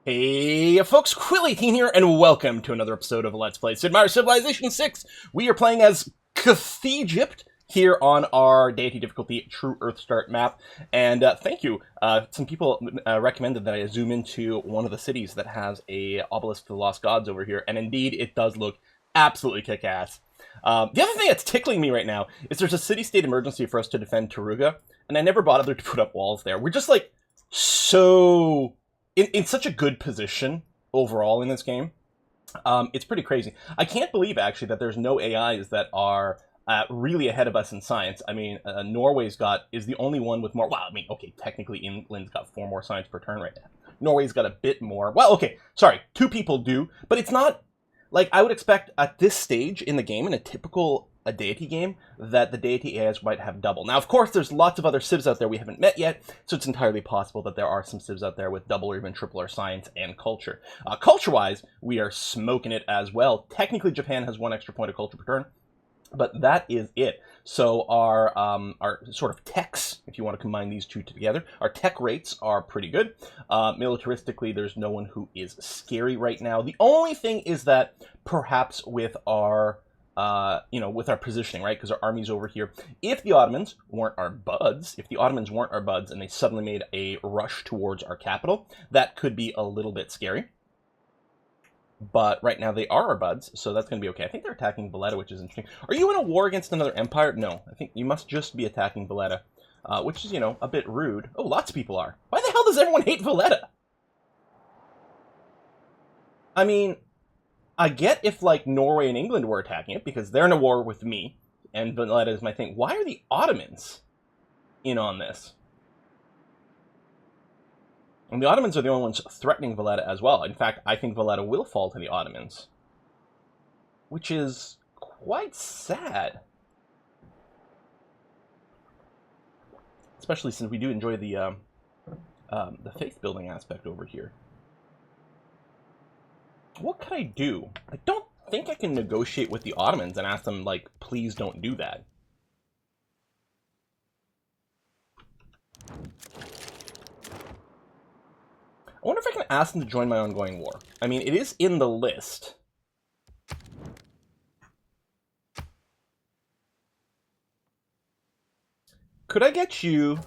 Hey folks, Quilly18 here, and welcome to another episode of Let's Play Sid Meier's Civilization 6. We are playing as Egypt here on our Deity difficulty True Earth Start map, and thank you. Some people recommended that I zoom into one of the cities that has a Obelisk to the Lost Gods over here, and indeed it does look absolutely kick-ass. The other thing that's tickling me right now is there's a city-state emergency for us to defend Taruga, and I never bothered to put up walls there. We're just like so... in such a good position overall in this game. It's pretty crazy. I can't believe, actually, that there's no AIs that are really ahead of us in science. I mean, Norway's is the only one with more... Well, I mean, okay, technically England's got 4 more science per turn right now. Norway's got a bit more. Well, okay, sorry, 2 people do, but it's not... Like, I would expect at this stage in the game, in a typical Deity game, that the Deity AIs might have double. Now, of course, there's lots of other civs out there we haven't met yet, so it's entirely possible that there are some civs out there with double or even triple our science and culture. Culture-wise, we are smoking it as well. Technically, Japan has 1 extra point of culture per turn, but that is it. So our sort of techs, if you want to combine these two together, our tech rates are pretty good. Militaristically, there's no one who is scary right now. The only thing is that perhaps with our with our positioning, right? Because our army's over here. If the Ottomans weren't our buds, and they suddenly made a rush towards our capital, that could be a little bit scary. But right now they are our buds, so that's going to be okay. I think they're attacking Valletta, which is interesting. Are you in a war against another empire? No, I think you must just be attacking Valletta, which is, a bit rude. Oh, lots of people are. Why the hell does everyone hate Valletta? I mean... I get if, like, Norway and England were attacking it, because they're in a war with me, and Valletta is my thing. Why are the Ottomans in on this? And the Ottomans are the only ones threatening Valletta as well. In fact, I think Valletta will fall to the Ottomans. Which is quite sad. Especially since we do enjoy the faith-building aspect over here. What could I do? I don't think I can negotiate with the Ottomans and ask them, like, please don't do that. I wonder if I can ask them to join my ongoing war. I mean, it is in the list. Could I get you...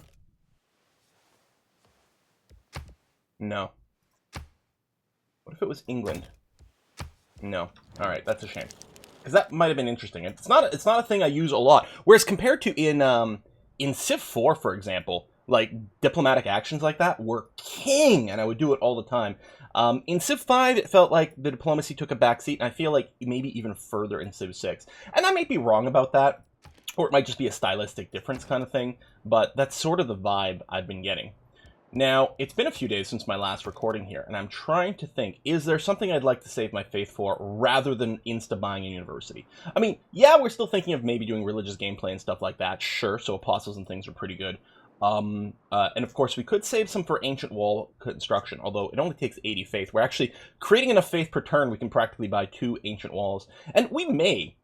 No. What if it was England? No. All right, that's a shame. Because that might have been interesting. It's not a thing I use a lot. Whereas compared to in Civ 4, for example, like diplomatic actions like that were king, and I would do it all the time. In Civ 5, it felt like the diplomacy took a backseat, and I feel like maybe even further in Civ 6. And I might be wrong about that, or it might just be a stylistic difference kind of thing, but that's sort of the vibe I've been getting. Now, it's been a few days since my last recording here, and I'm trying to think, is there something I'd like to save my faith for rather than insta-buying a university? I mean, yeah, we're still thinking of maybe doing religious gameplay and stuff like that, sure, so apostles and things are pretty good. And of course, we could save some for ancient wall construction, although it only takes 80 faith. We're actually creating enough faith per turn, we can practically buy 2 ancient walls, and we may...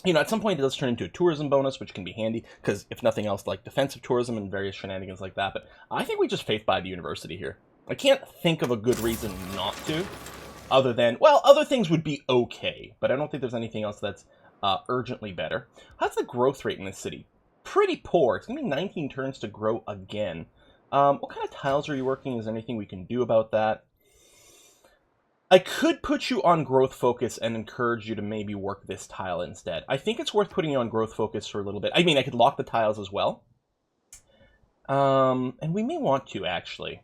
at some point it does turn into a tourism bonus, which can be handy, because if nothing else, like defensive tourism and various shenanigans like that. But I think we just faith buy the university here. I can't think of a good reason not to, other than, well, other things would be okay, but I don't think there's anything else that's urgently better. How's the growth rate in this city? Pretty poor. It's going to be 19 turns to grow again. What kind of tiles are you working? Is there anything we can do about that? I could put you on growth focus and encourage you to maybe work this tile instead. I think it's worth putting you on growth focus for a little bit. I mean, I could lock the tiles as well. And we may want to, actually.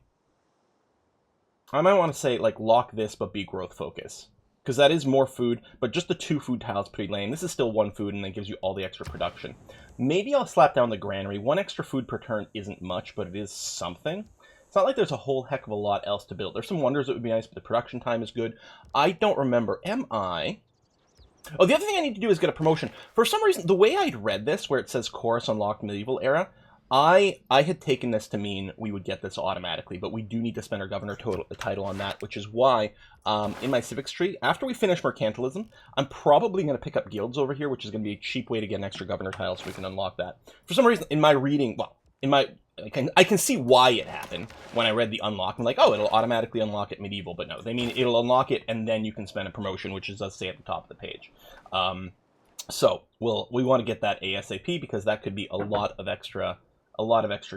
I might want to say, like, lock this, but be growth focus. Because that is more food, but just the 2 food tiles pretty lame. This is still 1 food, and that gives you all the extra production. Maybe I'll slap down the granary. 1 extra food per turn isn't much, but it is something. It's not like there's a whole heck of a lot else to build. There's some wonders that would be nice, but the production time is good. I don't remember. Am I? Oh, the other thing I need to do is get a promotion. For some reason, the way I'd read this, where it says Chorus Unlocked Medieval Era, I had taken this to mean we would get this automatically, but we do need to spend our governor title on that, which is why, in my civics tree, after we finish mercantilism, I'm probably going to pick up guilds over here, which is going to be a cheap way to get an extra governor title so we can unlock that. For some reason, in my reading, well, in my I can see why it happened when I read the unlock. I'm like, oh, it'll automatically unlock it medieval, but no, they mean it'll unlock it and then you can spend a promotion, which is, does say at the top of the page. So we want to get that ASAP because that could be a lot of extra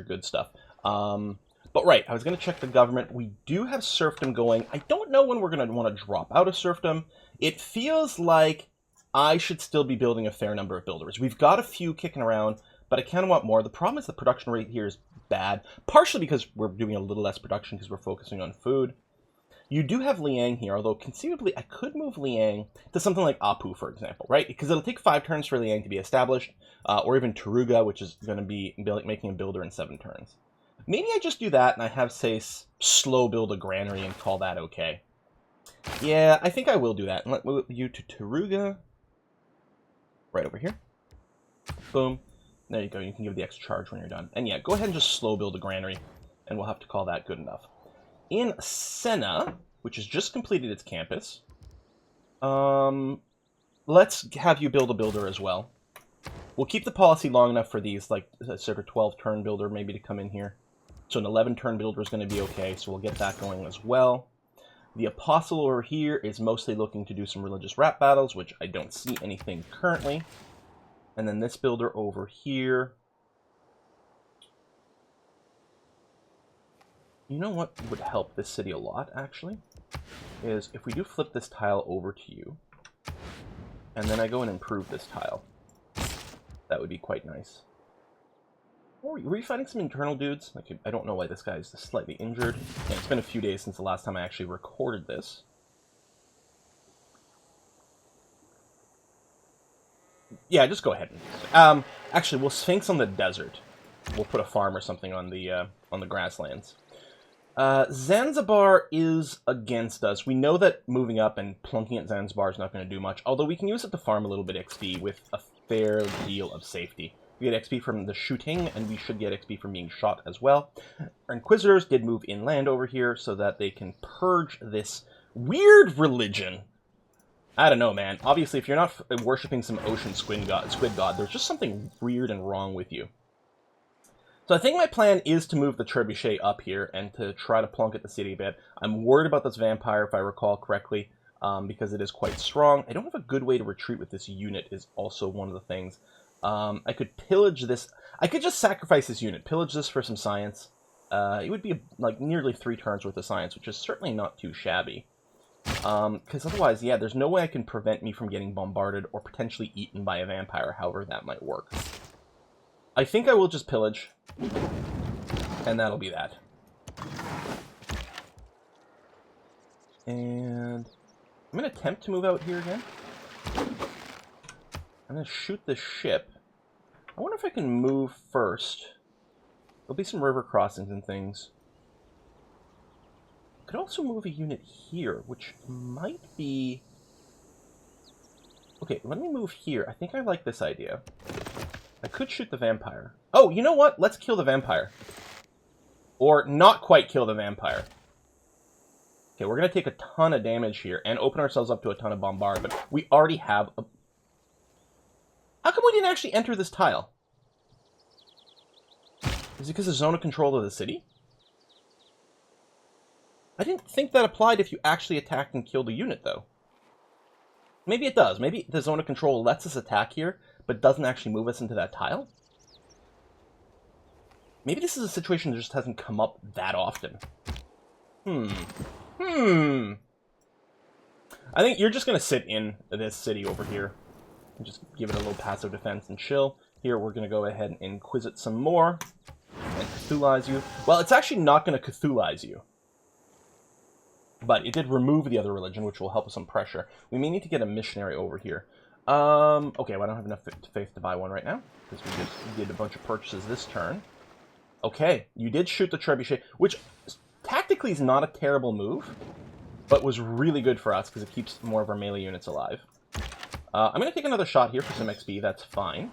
good stuff. But right, I was going to check the government. We do have serfdom going. I don't know when we're going to want to drop out of serfdom. It feels like I should still be building a fair number of builders. We've got a few kicking around, but I kind of want more. The problem is the production rate here is bad, partially because we're doing a little less production because we're focusing on food. You do have Liang here, although conceivably I could move Liang to something like Apu, for example, right? Because it'll take 5 turns for Liang to be established, or even Taruga, which is going to be making a builder in 7 turns. Maybe I just do that and I have, say, slow build a granary and call that okay. Yeah, I think I will do that. And let move you to Taruga. Right over here. Boom. There you go. You can give the extra charge when you're done. And yeah, go ahead and just slow build a granary, and we'll have to call that good enough. In Senna, which has just completed its campus, let's have you build a builder as well. We'll keep the policy long enough for these, like, sort of 12-turn builder maybe to come in here. So an 11-turn builder is going to be okay, so we'll get that going as well. The Apostle over here is mostly looking to do some religious rap battles, which I don't see anything currently. And then this builder over here. You know what would help this city a lot, actually? Is if we do flip this tile over to you, and then I go and improve this tile. That would be quite nice. Were you fighting some internal dudes? Like, I don't know why this guy is slightly injured. Yeah, it's been a few days since the last time I actually recorded this. Yeah, just go ahead. Actually, we'll Sphinx on the desert. We'll put a farm or something on the grasslands. Zanzibar is against us. We know that moving up and plunking at Zanzibar is not going to do much, although we can use it to farm a little bit XP with a fair deal of safety. We get XP from the shooting, and we should get XP from being shot as well. Our Inquisitors did move inland over here so that they can purge this weird religion. I don't know, man. Obviously, if you're not worshipping some ocean squid god, there's just something weird and wrong with you. So I think my plan is to move the trebuchet up here and to try to plunk at the city a bit. I'm worried about this vampire, if I recall correctly, because it is quite strong. I don't have a good way to retreat with this unit is also one of the things. I could pillage this. I could just sacrifice this unit, pillage this for some science. It would be like nearly 3 turns worth of science, which is certainly not too shabby. Because otherwise, yeah, there's no way I can prevent me from getting bombarded or potentially eaten by a vampire, however that might work. I think I will just pillage, and that'll be that. And I'm going to attempt to move out here again. I'm going to shoot this ship. I wonder if I can move first. There'll be some river crossings and things. I could also move a unit here, which might be... Okay, let me move here. I think I like this idea. I could shoot the vampire. Oh, you know what? Let's kill the vampire. Or not quite kill the vampire. Okay, we're going to take a ton of damage here and open ourselves up to a ton of bombard, but we already have a... How come we didn't actually enter this tile? Is it because of zone of control of the city? I didn't think that applied if you actually attacked and killed a unit, though. Maybe it does. Maybe the zone of control lets us attack here, but doesn't actually move us into that tile? Maybe this is a situation that just hasn't come up that often. I think you're just going to sit in this city over here. And just give it a little passive defense and chill. Here, we're going to go ahead and inquisit some more. And Cthulhuize you. Well, it's actually not going to Cthulhuize you. But it did remove the other religion, which will help with some pressure. We may need to get a missionary over here. Okay, well, I don't have enough faith to buy one right now, because we just did a bunch of purchases this turn. Okay, you did shoot the trebuchet, which tactically is not a terrible move, but was really good for us, because it keeps more of our melee units alive. I'm going to take another shot here for some XP, that's fine.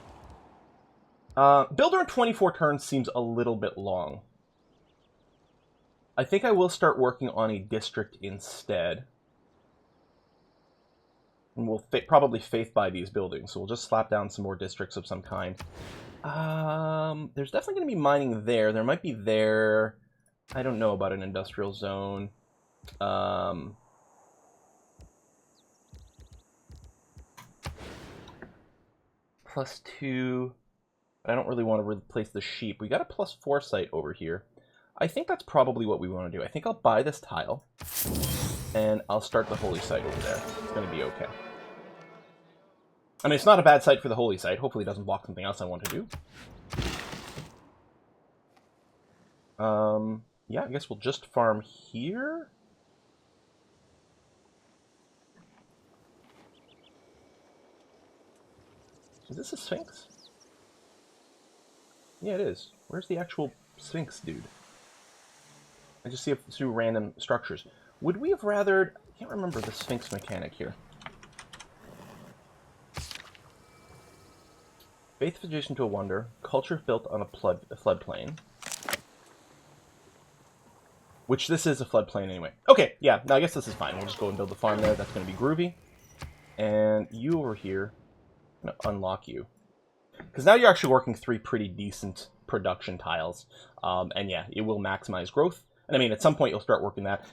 Builder in 24 turns seems a little bit long. I think I will start working on a district instead. And we'll probably faith buy these buildings, so we'll just slap down some more districts of some kind. There's definitely going to be mining there. There might be there. I don't know about an industrial zone. +2. I don't really want to replace the sheep. We got a +4 site over here. I think that's probably what we want to do. I think I'll buy this tile, and I'll start the holy site over there. It's going to be okay. I mean, it's not a bad site for the holy site. Hopefully it doesn't block something else I want to do. Yeah, I guess we'll just farm here. Is this a Sphinx? Yeah, it is. Where's the actual Sphinx dude? I just see it through random structures. Would we have rathered... I can't remember the Sphinx mechanic here. Faith adjacent to a wonder. Culture built on a floodplain. Which this is a floodplain anyway. Okay, yeah, no, I guess this is fine. We'll just go and build the farm there. That's going to be groovy. And you over here, I'm going to unlock you. Because now you're actually working 3 pretty decent production tiles. And yeah, it will maximize growth. And I mean, at some point you'll start working that.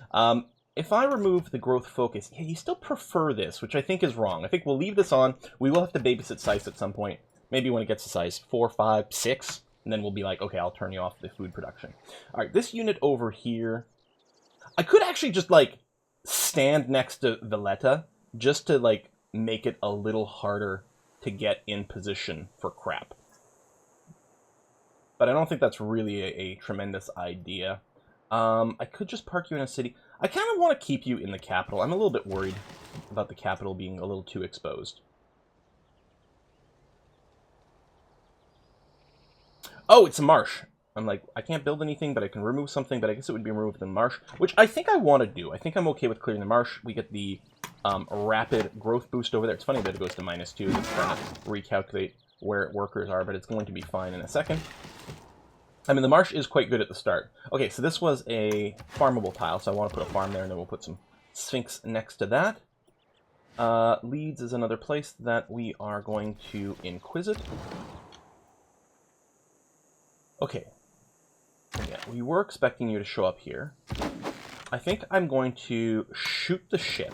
If I remove the growth focus, yeah, you still prefer this, which I think is wrong. I think we'll leave this on. We will have to babysit size at some point. Maybe when it gets to size 4, 5, 6. And then we'll be like, okay, I'll turn you off the food production. All right, this unit over here, I could actually just, like, stand next to Valletta just to, like, make it a little harder to get in position for crap. But I don't think that's really a tremendous idea. I could just park you in a city. I kind of want to keep you in the capital. I'm a little bit worried about the capital being a little too exposed. Oh, it's a marsh. I'm like, I can't build anything, but I can remove something, but I guess it would be removed in the marsh, which I think I want to do. I think I'm okay with clearing the marsh. We get the rapid growth boost over there. It's funny that it goes to -2. It's trying to recalculate where workers are, but it's going to be fine in a second. I mean, the marsh is quite good at the start. Okay, so this was a farmable tile, so I want to put a farm there, and then we'll put some Sphinx next to that. Leeds is another place that we are going to inquisit. Okay. Yeah, we were expecting you to show up here. I think I'm going to shoot the ship.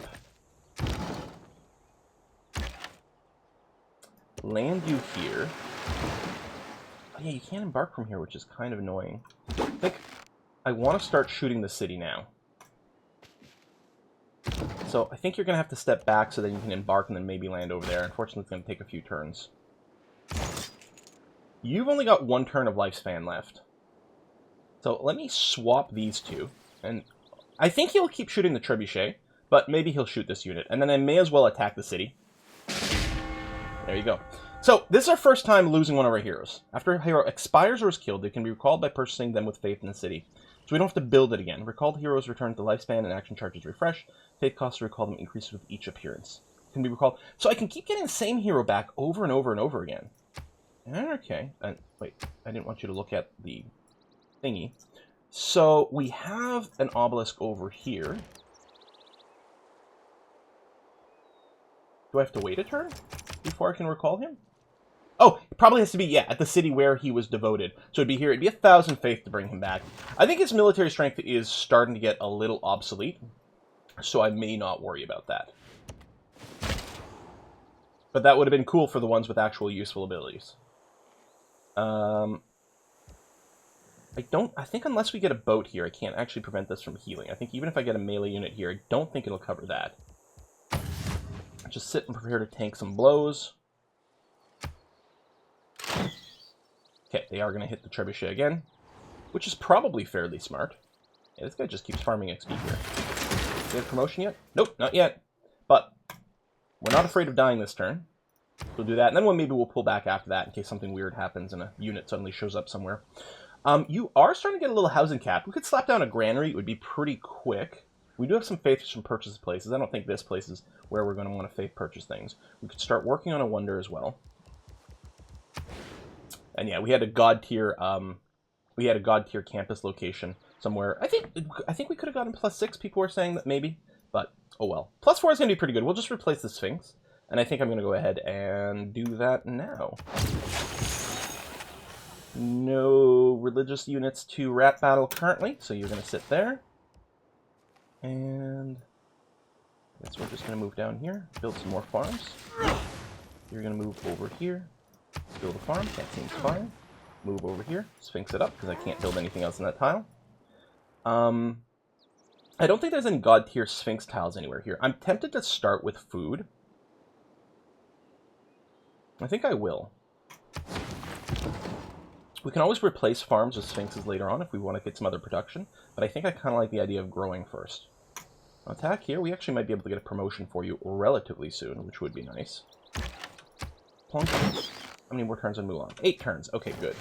Land you here. Oh, yeah, you can't embark from here, which is kind of annoying. I think I want to start shooting the city now. So I think you're going to have to step back so that you can embark and then maybe land over there. Unfortunately, it's going to take a few turns. You've only got 1 turn of lifespan left. So let me swap these two. And I think he'll keep shooting the trebuchet, but maybe he'll shoot this unit. And then I may as well attack the city. There you go. So this is our first time losing one of our heroes. After a hero expires or is killed, they can be recalled by purchasing them with faith in the city. So we don't have to build it again. Recalled heroes return to lifespan and action charges refresh. Faith costs to recall them increases with each appearance. Can be recalled. So I can keep getting the same hero back over and over and over again. Okay. Wait, I didn't want you to look at the thingy. So we have an obelisk over here. Do I have to wait a turn before I can recall him? Oh, it probably has to be, yeah, at the city where he was devoted. So it'd be here. It'd be 1,000 faith to bring him back. I think his military strength is starting to get a little obsolete, so I may not worry about that. But that would have been cool for the ones with actual useful abilities. I think unless we get a boat here, I can't actually prevent this from healing. I think even if I get a melee unit here, I don't think it'll cover that. Just sit and prepare to tank some blows. Okay, they are going to hit the trebuchet again, which is probably fairly smart. Yeah, this guy just keeps farming XP here. Do we have promotion yet? Nope, not yet. But we're not afraid of dying this turn. We'll do that, and then maybe we'll pull back after that in case something weird happens and a unit suddenly shows up somewhere. You are starting to get a little housing cap. We could slap down a granary. It would be pretty quick. We do have some faith from purchase places. I don't think this place is where we're going to want to faith purchase things. We could start working on a wonder as well. And yeah, we had a god tier. We had a god tier campus location somewhere. I think we could have gotten +6. People were saying that maybe, but oh well. +4 is going to be pretty good. We'll just replace the Sphinx, and I think I'm going to go ahead and do that now. No religious units to rat battle currently, so you're going to sit there. And I guess we're just going to move down here, build some more farms. You're going to move over here, build a farm, that seems fine. Move over here, Sphinx it up, because I can't build anything else in that tile. I don't think there's any god tier Sphinx tiles anywhere here. I'm tempted to start with food. I think I will. We can always replace farms with Sphinxes later on if we want to get some other production, but I think I kind of like the idea of growing first. Attack here, we actually might be able to get a promotion for you relatively soon, which would be nice. Plunk. How many more turns on Mulan? 8 turns. Okay, good.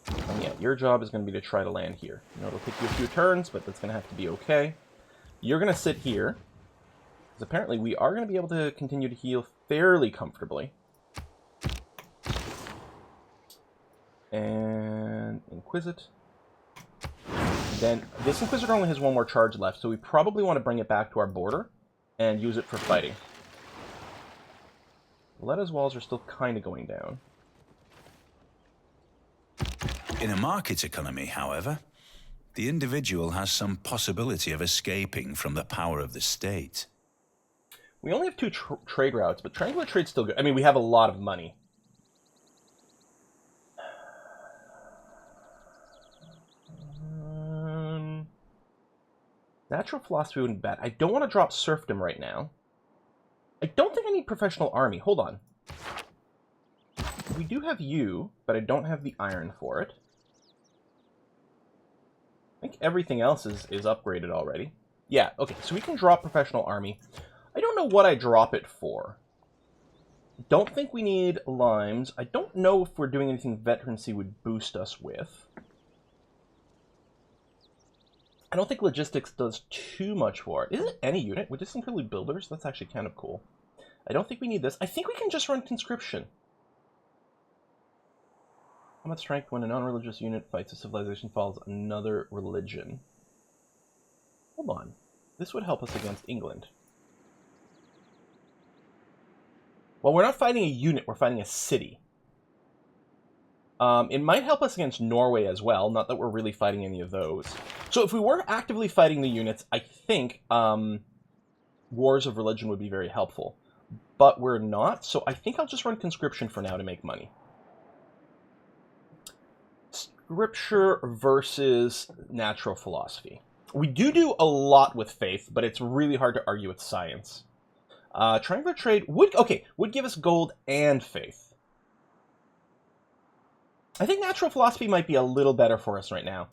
And yeah, your job is going to be to try to land here. You know, it'll take you a few turns, but that's going to have to be okay. You're going to sit here, because apparently we are going to be able to continue to heal fairly comfortably. And Inquisit. Then this Inquisitor only has one more charge left, so we probably want to bring it back to our border and use it for fighting. Letta's walls are still kind of going down. In a market economy, however, the individual has some possibility of escaping from the power of the state. We only have 2 trade routes, but triangular trade's still good. I mean, we have a lot of money. Natural philosophy wouldn't be bad. I don't want to drop serfdom right now. I don't think I need professional army. Hold on. We do have you, but I don't have the iron for it. I think everything else is upgraded already. Yeah, okay, so we can drop professional army. I don't know what I drop it for. Don't think we need limes. I don't know if we're doing anything veterancy would boost us with. I don't think logistics does too much for it. Is it any unit? Would this include builders? That's actually kind of cool. I don't think we need this. I think we can just run conscription. How much strength when a non-religious unit fights a civilization follows another religion? Hold on. This would help us against England. Well, we're not fighting a unit, we're fighting a city. It might help us against Norway as well, not that we're really fighting any of those. So if we were actively fighting the units, I think Wars of Religion would be very helpful. But we're not, so I think I'll just run conscription for now to make money. Scripture versus natural philosophy. We do a lot with faith, but it's really hard to argue with science. Triangular trade would give us gold and faith. I think natural philosophy might be a little better for us right now.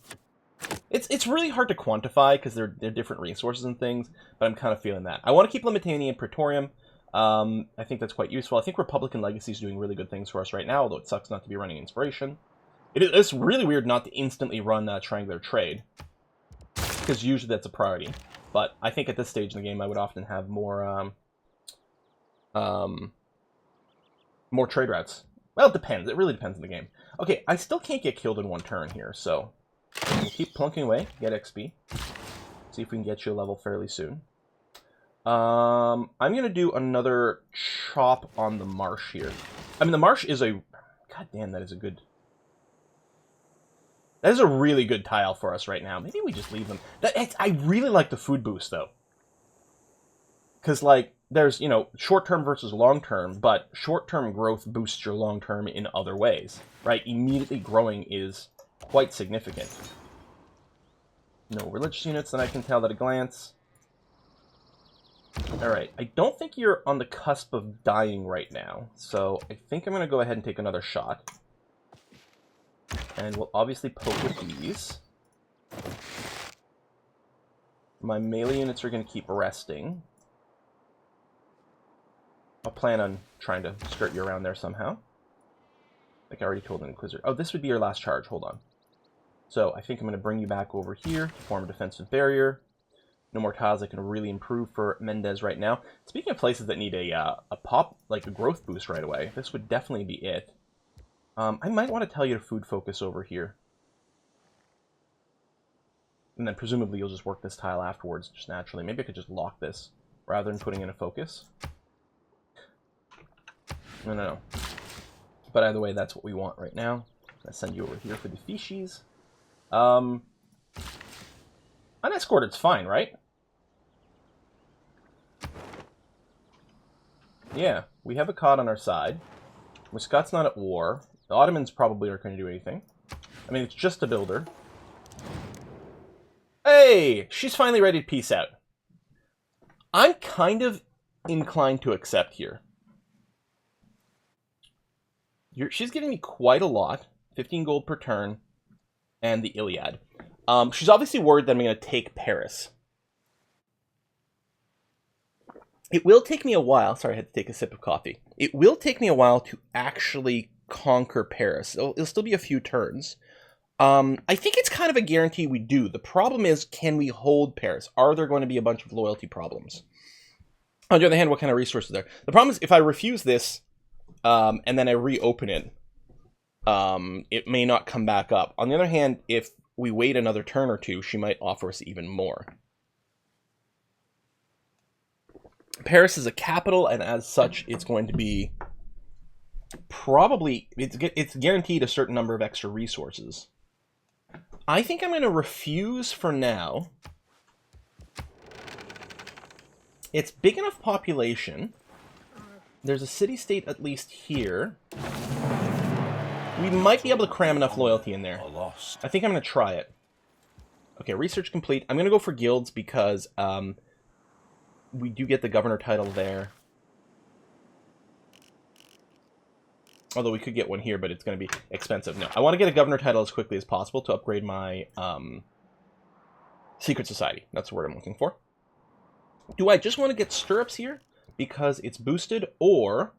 It's really hard to quantify because they're different resources and things, but I'm kind of feeling that. I want to keep Limitania and Praetorium. I think that's quite useful. I think Republican Legacy is doing really good things for us right now, although it sucks not to be running Inspiration. It's really weird not to instantly run Triangular Trade, because usually that's a priority. But I think at this stage in the game, I would often have more trade routes. Well, it depends. It really depends on the game. Okay, I still can't get killed in one turn here, so we'll keep plunking away, get XP. See if we can get you a level fairly soon. I'm going to do another chop on the marsh here. I mean, the marsh is a... God damn, that is a good... That is a really good tile for us right now. Maybe we just leave them. I really like the food boost, though. Because, like, there's, you know, short-term versus long-term, but short-term growth boosts your long-term in other ways, right? Immediately growing is quite significant. No religious units that I can tell at a glance. Alright, I don't think you're on the cusp of dying right now, so I think I'm going to go ahead and take another shot. And we'll obviously poke with these. My melee units are going to keep resting. I'll plan on trying to skirt you around there somehow. Like I already told an Inquisitor. Oh, this would be your last charge. Hold on. So I think I'm going to bring you back over here to form a defensive barrier. No more tiles that can really improve for Mendez right now. Speaking of places that need a pop, like a growth boost right away, this would definitely be it. I might want to tell you to food focus over here. And then presumably you'll just work this tile afterwards, just naturally. Maybe I could just lock this rather than putting in a focus. No. But either way, that's what we want right now. I send you over here for the fishies. Unescorted's fine, right? Yeah, we have a cod on our side. Scott's not at war. The Ottomans probably aren't going to do anything. I mean, it's just a builder. Hey! She's finally ready to peace out. I'm kind of inclined to accept here. She's giving me quite a lot. 15 gold per turn. And the Iliad. She's obviously worried that I'm going to take Paris. It will take me a while. Sorry, I had to take a sip of coffee. It will take me a while to actually conquer Paris. It'll still be a few turns. I think it's kind of a guarantee we do. The problem is, can we hold Paris? Are there going to be a bunch of loyalty problems? On the other hand, what kind of resources are there? The problem is, if I refuse this, and then I reopen it, it may not come back up. On the other hand, if we wait another turn or two, she might offer us even more. Paris is a capital, and as such, it's going to be probably... It's guaranteed a certain number of extra resources. I think I'm going to refuse for now. It's big enough population. There's a city-state at least here. We might be able to cram enough loyalty in there. I think I'm going to try it. Okay, research complete. I'm going to go for guilds because we do get the governor title there. Although we could get one here, but it's going to be expensive. No, I want to get a governor title as quickly as possible to upgrade my secret society. That's the word I'm looking for. Do I just want to get stirrups here because it's boosted, or...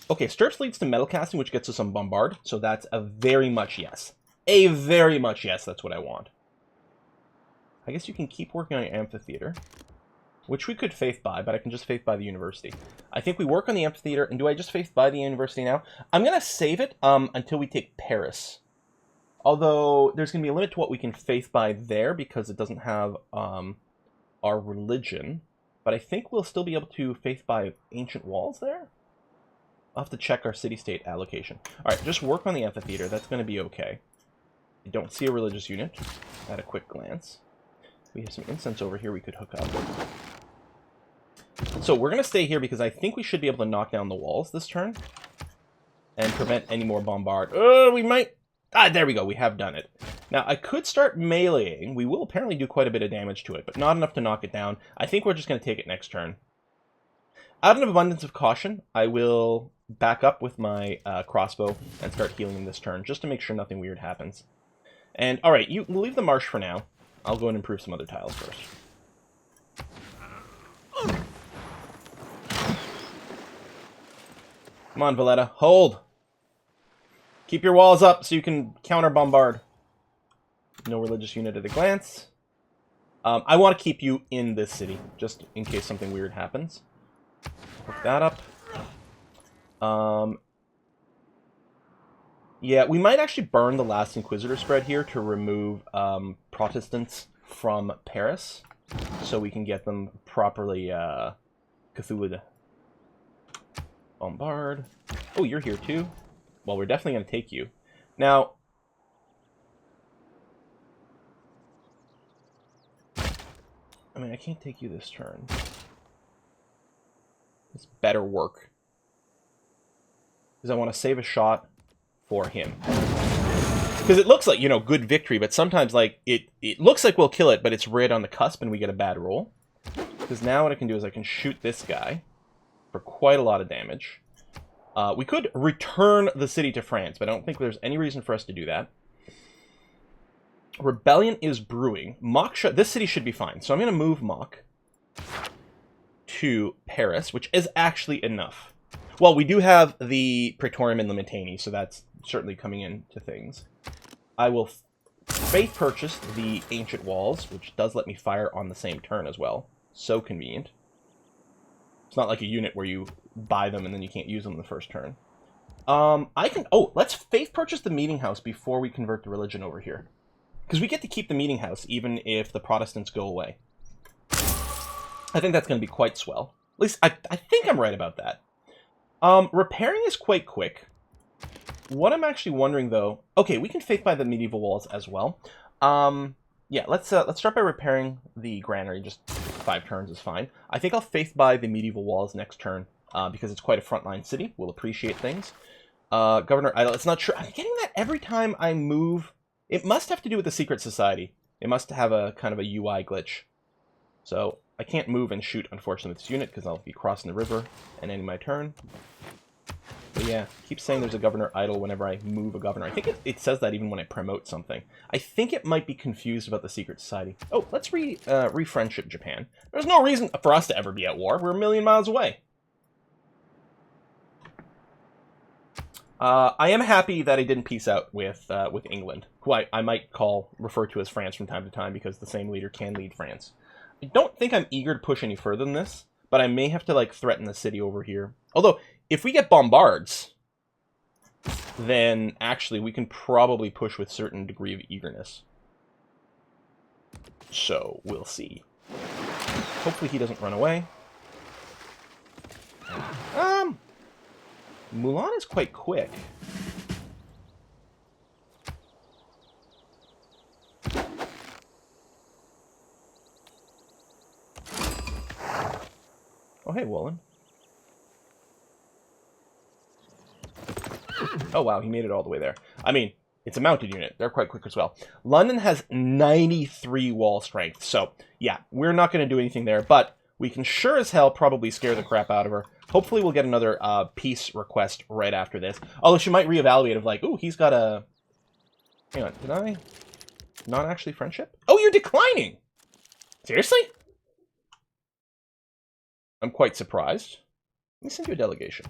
Okay, stirrups leads to metal casting, which gets us some bombard, so that's a very much yes. A very much yes, that's what I want. I guess you can keep working on your amphitheater, which we could faith buy, but I can just faith buy the university. I think we work on the amphitheater, and do I just faith buy the university now? I'm going to save it until we take Paris. Although, there's going to be a limit to what we can faith buy there, because it doesn't have our religion. But I think we'll still be able to faith buy ancient walls there? I'll have to check our city-state allocation. Alright, just work on the amphitheater. That's going to be okay. I don't see a religious unit at a quick glance. We have some incense over here we could hook up. So we're going to stay here because I think we should be able to knock down the walls this turn. And prevent any more bombard. Oh, we might... Ah, there we go. We have done it. Now, I could start meleeing. We will apparently do quite a bit of damage to it, but not enough to knock it down. I think we're just going to take it next turn. Out of an abundance of caution, I will back up with my crossbow and start healing this turn, just to make sure nothing weird happens. And, alright, we'll leave the marsh for now. I'll go and improve some other tiles first. Come on, Valletta. Hold! Keep your walls up so you can counter bombard. No religious unit at a glance. I want to keep you in this city, just in case something weird happens. Hook that up. Yeah, we might actually burn the last Inquisitor spread here to remove Protestants from Paris, so we can get them properly Cthulhu. Bombard. Oh, you're here too. Well, we're definitely going to take you. Now, I mean, I can't take you this turn. This better work. Because I want to save a shot for him. Because it looks like, you know, good victory, but sometimes, like, it looks like we'll kill it, but it's right on the cusp and we get a bad roll. Because now what I can do is I can shoot this guy for quite a lot of damage. We could return the city to France, but I don't think there's any reason for us to do that. Rebellion is brewing. This city should be fine. So I'm going to move Mock to Paris, which is actually enough. Well, we do have the Praetorium in Limitani, so that's certainly coming into things. I will faith purchase the Ancient Walls, which does let me fire on the same turn as well. So convenient. It's not like a unit where you buy them and then you can't use them the first turn. Let's faith purchase the Meeting House before we convert the religion over here. Because we get to keep the Meeting House even if the Protestants go away. I think that's going to be quite swell. At least, I think I'm right about that. Repairing is quite quick. What I'm actually wondering, though... Okay, we can faith by the medieval walls as well. Yeah, let's start by repairing the granary. Just 5 turns is fine. I think I'll faith by the medieval walls next turn, because it's quite a frontline city. We'll appreciate things. Governor Idle, it's not true. I'm getting that every time I move. It must have to do with the secret society. It must have a kind of a UI glitch. So, I can't move and shoot, unfortunately, with this unit, because I'll be crossing the river and ending my turn. But yeah, keep saying there's a governor idle whenever I move a governor. I think it says that even when I promote something. I think it might be confused about the secret society. Oh, let's re-friendship Japan. There's no reason for us to ever be at war. We're a million miles away. I am happy that I didn't peace out with England, who I might refer to as France from time to time, because the same leader can lead France. I don't think I'm eager to push any further than this, but I may have to, like, threaten the city over here. Although, if we get bombards, then actually we can probably push with certain degree of eagerness. So, we'll see. Hopefully he doesn't run away. Mulan is quite quick. Oh, hey, Woolen. Oh, wow, he made it all the way there. I mean, it's a mounted unit. They're quite quick as well. London has 93 wall strength, so, yeah, we're not going to do anything there, but we can sure as hell probably scare the crap out of her. Hopefully we'll get another peace request right after this. Although she might reevaluate of like, ooh, he's got a... Hang on, did I not actually friendship? Oh, you're declining! Seriously? I'm quite surprised. Let me send you a delegation.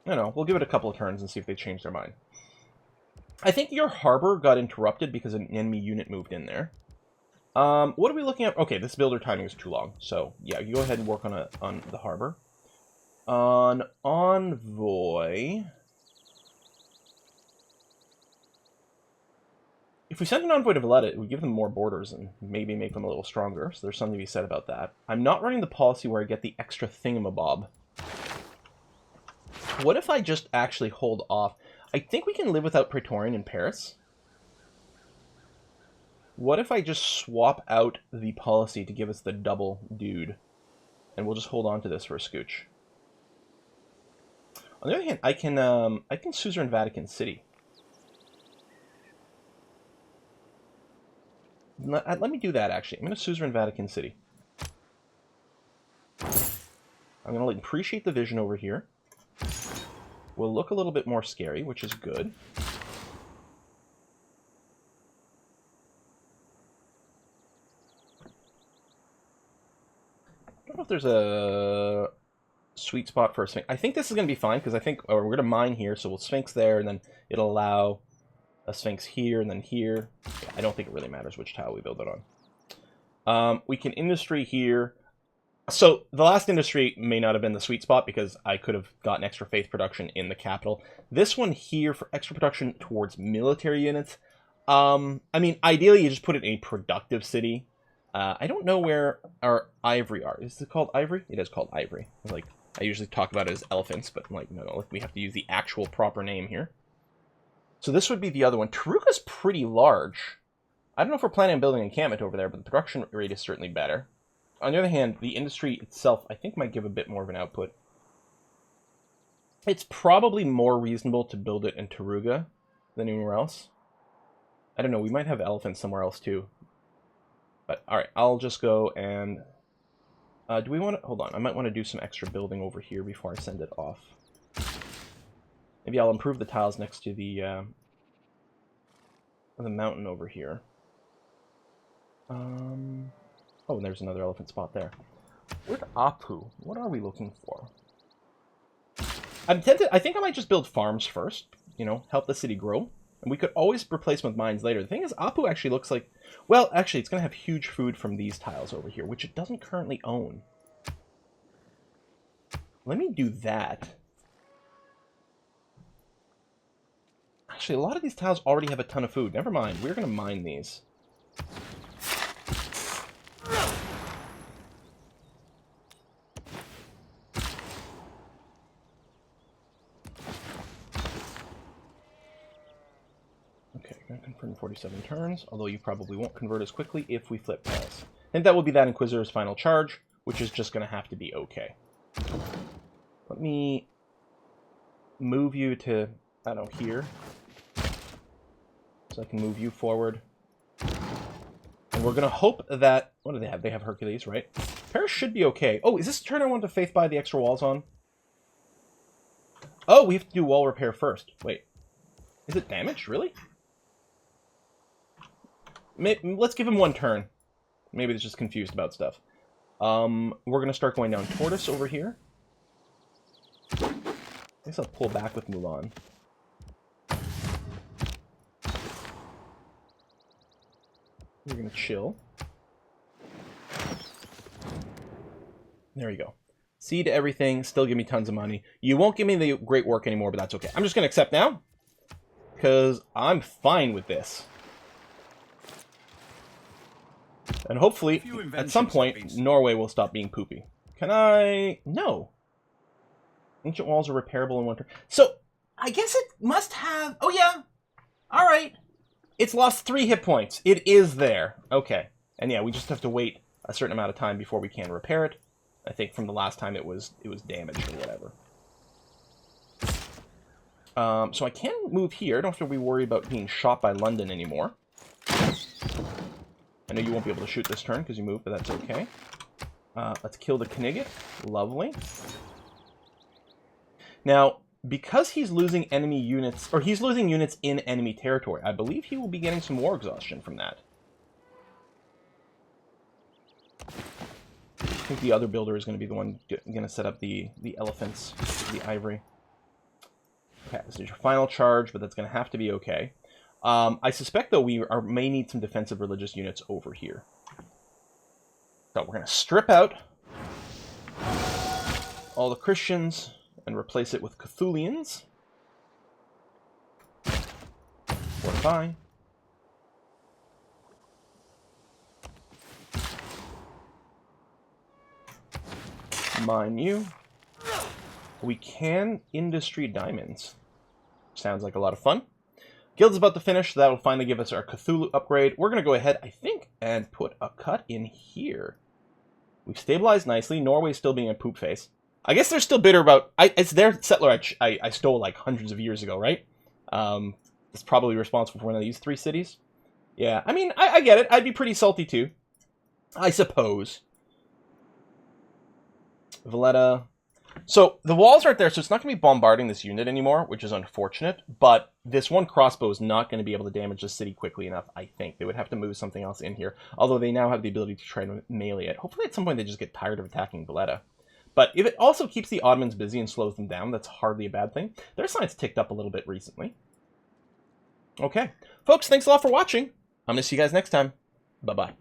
I know, we'll give it a couple of turns and see if they change their mind. I think your harbor got interrupted because an enemy unit moved in there. What are we looking at? Okay, this builder timing is too long. So, yeah, you go ahead and work on the harbor. On Envoy... If we send an envoy to Valletta, it would give them more borders and maybe make them a little stronger. So there's something to be said about that. I'm not running the policy where I get the extra thingamabob. What if I just actually hold off? I think we can live without Praetorian in Paris. What if I just swap out the policy to give us the double dude? And we'll just hold on to this for a scooch. On the other hand, I can suzerain Vatican City. Let me do that, actually. I'm going to suzerain Vatican City. I'm going to appreciate the vision over here. Will look a little bit more scary, which is good. I don't know if there's a sweet spot for a Sphinx. I think this is going to be fine, because I think we're going to mine here, so we'll Sphinx there, and then it'll allow a Sphinx here, and then here. Yeah, I don't think it really matters which tile we build it on. We can industry here. So, the last industry may not have been the sweet spot, because I could have gotten extra faith production in the capital. This one here for extra production towards military units. I mean, ideally, you just put it in a productive city. I don't know where our ivory are. Is it called ivory? It is called ivory. Like, I usually talk about it as elephants, but like, no, we have to use the actual proper name here. So this would be the other one. Taruga's pretty large. I don't know if we're planning on building an encampment over there, but the production rate is certainly better. On the other hand, the industry itself, I think, might give a bit more of an output. It's probably more reasonable to build it in Taruga than anywhere else. I don't know, we might have elephants somewhere else too. But, alright, I'll just go and... do we want to... Hold on, I might want to do some extra building over here before I send it off. Maybe I'll improve the tiles next to the mountain over here. Oh, and there's another elephant spot there. Where's Apu? What are we looking for? I'm tempted... I think I might just build farms first. You know, help the city grow. And we could always replace them with mines later. The thing is, Apu actually looks like... Well, actually, it's going to have huge food from these tiles over here, which it doesn't currently own. Let me do that. Actually, a lot of these tiles already have a ton of food. Never mind, we're going to mine these. 47 turns, although you probably won't convert as quickly if we flip tiles. I think that will be that Inquisitor's final charge, which is just going to have to be okay. Let me move you to, I don't know, here. So I can move you forward. And we're going to hope that... What do they have? They have Hercules, right? Paris should be okay. Oh, is this the turn I want to Faith by the extra walls on? Oh, we have to do wall repair first. Wait. Is it damaged? Really? Let's give him one turn. Maybe they're just confused about stuff. We're going to start going down Tortoise over here. I guess I'll pull back with Mulan. We're going to chill. There you go. Seed everything. Still give me tons of money. You won't give me the great work anymore, but that's okay. I'm just going to accept now. Because I'm fine with this. And hopefully, at some point, Norway will stop being poopy. Can I... No. Ancient walls are repairable in winter. So, I guess it must have... Oh, yeah. All right. It's lost 3 hit points. It is there. Okay. And yeah, we just have to wait a certain amount of time before we can repair it. I think from the last time it was damaged or whatever. So I can move here. I don't have to be worried about being shot by London anymore. I know you won't be able to shoot this turn because you moved, but that's okay. Let's kill the Knigget. Lovely. Now, because he's losing enemy units, or he's losing units in enemy territory, I believe he will be getting some war exhaustion from that. I think the other builder is going to be the one going to set up the elephants, the ivory. Okay, this is your final charge, but that's going to have to be okay. I suspect, though, we may need some defensive religious units over here. So we're going to strip out all the Christians and replace it with Cthulians. Fortify. Mine you. We can industry diamonds. Sounds like a lot of fun. Guild's about to finish, so that will finally give us our Cthulhu upgrade. We're going to go ahead, I think, and put a cut in here. We've stabilized nicely. Norway's still being a poop face. I guess they're still bitter about... it's their settler I stole like hundreds of years ago, right? It's probably responsible for one of these 3 cities. Yeah, I mean, I get it. I'd be pretty salty too. I suppose. Valletta. So, the walls aren't there, so it's not going to be bombarding this unit anymore, which is unfortunate. But this one crossbow is not going to be able to damage the city quickly enough, I think. They would have to move something else in here. Although they now have the ability to try to melee it. Hopefully at some point they just get tired of attacking Valletta. But if it also keeps the Ottomans busy and slows them down, that's hardly a bad thing. Their science ticked up a little bit recently. Okay. Folks, thanks a lot for watching. I'm going to see you guys next time. Bye-bye.